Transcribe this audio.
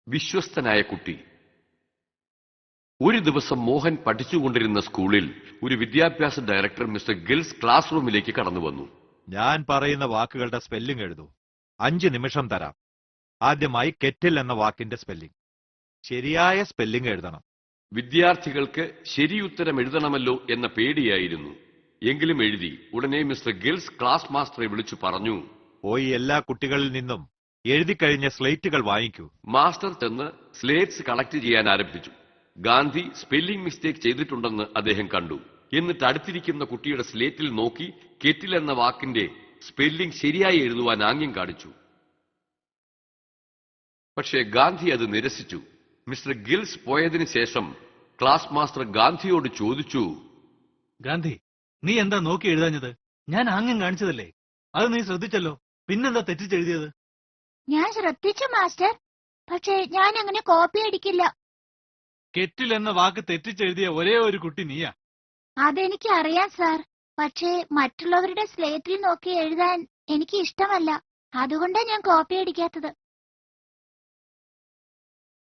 വിശ്വസ്തനായ കുട്ടി. ഒരു ദിവസം മോഹൻ പഠിച്ചുകൊണ്ടിരുന്ന സ്കൂളിൽ ഒരു വിദ്യാഭ്യാസ ഡയറക്ടർ മിസ്റ്റർ ഗിൽസ് ക്ലാസ് റൂമിലേക്ക് കടന്നു വന്നു. ഞാൻ പറയുന്ന വാക്കുകളുടെ സ്പെല്ലിംഗ് എഴുതൂ. 5 നിമിഷം തരാം. ആദ്യമായി കെറ്റിൽ എന്ന വാക്കിന്റെ സ്പെല്ലിംഗ്. ശരിയായ സ്പെല്ലിംഗ് എഴുതണം. വിദ്യാർത്ഥികൾക്ക് ശരിയുത്തരം എഴുതണമല്ലോ എന്ന പേടിയായിരുന്നു. എങ്കിലും എഴുതി. ഉടനെ മിസ്റ്റർ ഗിൽസ് ക്ലാസ് മാസ്റ്ററെ വിളിച്ചു പറഞ്ഞു, പോയി എല്ലാ കുട്ടികളിൽ നിന്നും എഴുതിക്കഴിഞ്ഞ സ്ലേറ്റുകൾ വാങ്ങിക്കൂ. മാസ്റ്റർ ചെന്ന് സ്ലേറ്റ്സ് കളക്ട് ചെയ്യാൻ ആരംഭിച്ചു. ഗാന്ധി സ്പെല്ലിംഗ് മിസ്റ്റേക്ക് ചെയ്തിട്ടുണ്ടെന്ന് അദ്ദേഹം കണ്ടു. എന്നിട്ട് അടുത്തിരിക്കുന്ന കുട്ടിയുടെ സ്ലേറ്റിൽ നോക്കി കെറ്റിൽ എന്ന വാക്കിന്റെ സ്പെല്ലിംഗ് ശരിയായി എഴുതുവാൻ ആംഗ്യം കാണിച്ചു. പക്ഷേ ഗാന്ധി അത് നിരസിച്ചു. മിസ്റ്റർ ഗിൽസ് പോയതിനു ശേഷം ക്ലാസ് മാസ്റ്റർ ഗാന്ധിയോട് ചോദിച്ചു, ഗാന്ധി, നീ എന്താ നോക്കി എഴുതാഞ്ഞത്? ഞാൻ ആംഗ്യം കാണിച്ചതല്ലേ? അത് നീ ശ്രദ്ധിച്ചല്ലോ. പിന്നെന്താ തെറ്റിച്ചെഴുതിയത്? ഞാൻ ശ്രദ്ധിച്ചു മാസ്റ്റർ, പക്ഷേ ഞാൻ അങ്ങനെ കോപ്പി അടിക്കില്ല. കെറ്റിൽ എന്ന വാക്ക് തെറ്റിച്ചെഴുതിയ ഒരേ ഒരു കുട്ടി നീയാ. അതെനിക്ക് അറിയാം സാർ, പക്ഷേ മറ്റുള്ളവരുടെ സ്ലേറ്റിൽ നോക്കി എഴുതാൻ എനിക്ക് ഇഷ്ടമല്ല. അതുകൊണ്ടാണ് ഞാൻ കോപ്പി അടിക്കാത്തത്.